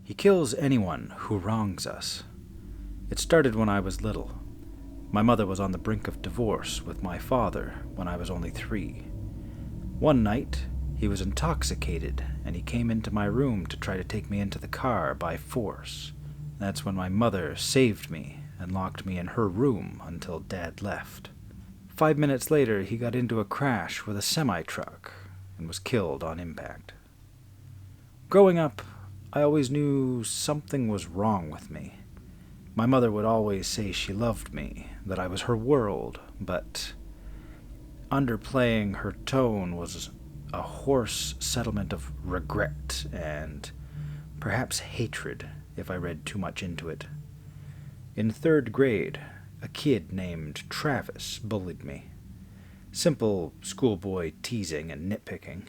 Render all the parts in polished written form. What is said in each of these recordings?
He kills anyone who wrongs us. It started when I was little. My mother was on the brink of divorce with my father when I was only 3. One night, he was intoxicated, and he came into my room to try to take me into the car by force. That's when my mother saved me and locked me in her room until Dad left. 5 minutes later, he got into a crash with a semi-truck and was killed on impact. Growing up, I always knew something was wrong with me. My mother would always say she loved me, that I was her world, but underplaying her tone was a hoarse settlement of regret and perhaps hatred if I read too much into it. In 3rd grade, a kid named Travis bullied me. Simple schoolboy teasing and nitpicking.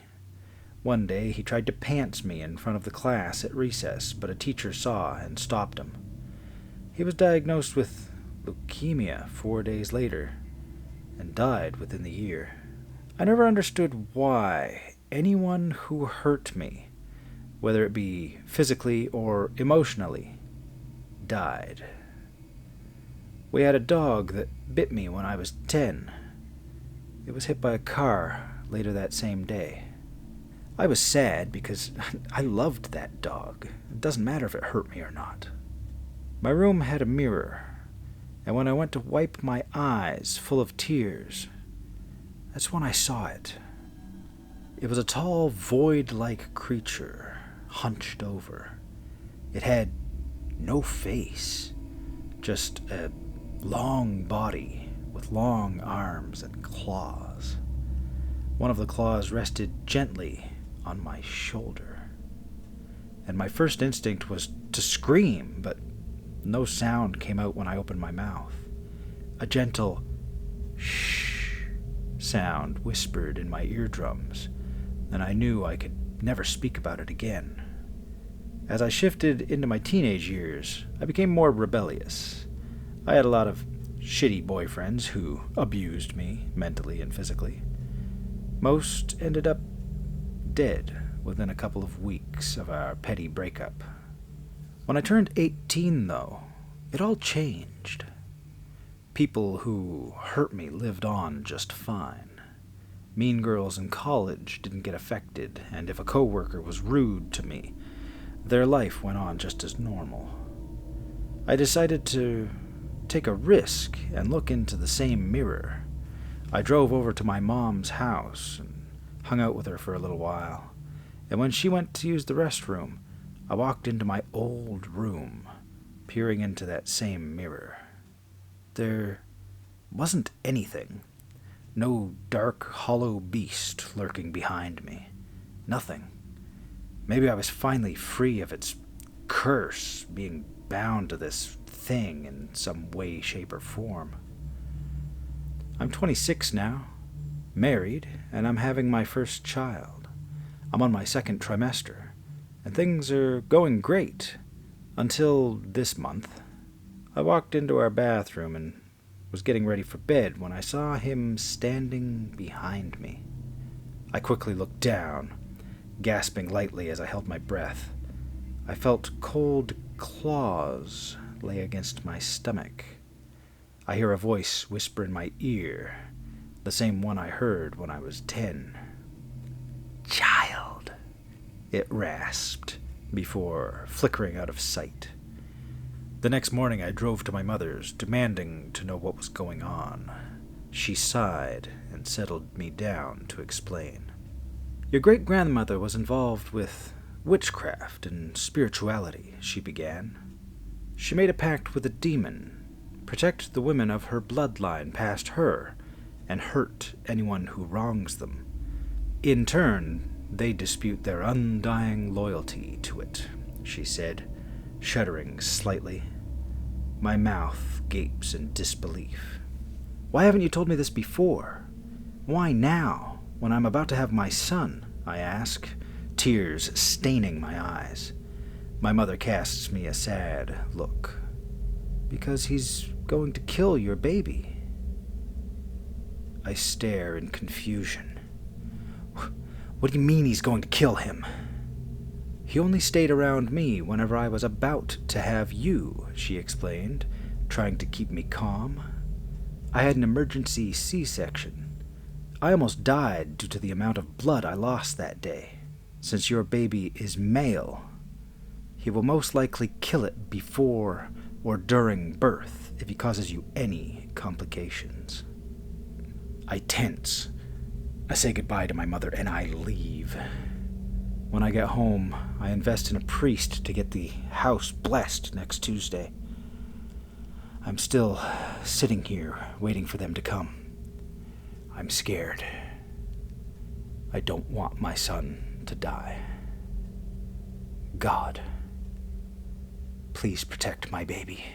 One day he tried to pants me in front of the class at recess, but a teacher saw and stopped him. He was diagnosed with leukemia 4 days later and died within the year. I never understood why anyone who hurt me, whether it be physically or emotionally, died. We had a dog that bit me when I was 10. It was hit by a car later that same day. I was sad because I loved that dog. It doesn't matter if it hurt me or not. My room had a mirror, and when I went to wipe my eyes full of tears, that's when I saw it. It was a tall, void-like creature, hunched over. It had no face, just a long body with long arms and claws. One of the claws rested gently on my shoulder, and my first instinct was to scream, but no sound came out when I opened my mouth. A gentle shh sound whispered in my eardrums, and I knew I could never speak about it again. As I shifted into my teenage years, I became more rebellious. I had a lot of shitty boyfriends who abused me mentally and physically. Most ended up dead within a couple of weeks of our petty breakup. When I turned 18, though, it all changed. People who hurt me lived on just fine. Mean girls in college didn't get affected, and if a coworker was rude to me, their life went on just as normal. I decided to take a risk and look into the same mirror. I drove over to my mom's house and hung out with her for a little while, and when she went to use the restroom, I walked into my old room, peering into that same mirror. There wasn't anything. No dark, hollow beast lurking behind me. Nothing. Maybe I was finally free of its curse, being bound to this thing in some way, shape, or form. I'm 26 now, married, and I'm having my first child. I'm on my 2nd trimester, and things are going great, until this month. I walked into our bathroom and was getting ready for bed when I saw him standing behind me. I quickly looked down, gasping lightly as I held my breath. I felt cold claws lay against my stomach. I hear a voice whisper in my ear, the same one I heard when I was 10. "Child," it rasped, before flickering out of sight. The next morning I drove to my mother's, demanding to know what was going on. She sighed and settled me down to explain. "Your great-grandmother was involved with witchcraft and spirituality," she began. "She made a pact with a demon, protect the women of her bloodline past her, and hurt anyone who wrongs them. In turn, they dispute their undying loyalty to it," she said, shuddering slightly. My mouth gapes in disbelief. "Why haven't you told me this before? Why now, when I'm about to have my son?" I ask, tears staining my eyes. My mother casts me a sad look. "Because he's going to kill your baby." I stare in confusion. "What do you mean he's going to kill him?" He only stayed around me whenever I was about to have you, she explained, trying to keep me calm. I had an emergency C-section. I almost died due to the amount of blood I lost that day. Since your baby is male, he will most likely kill it before or during birth if he causes you any complications. I tense. I say goodbye to my mother and I leave. When I get home, I invest in a priest to get the house blessed next Tuesday. I'm still sitting here waiting for them to come. I'm scared. I don't want my son to die. God, please protect my baby.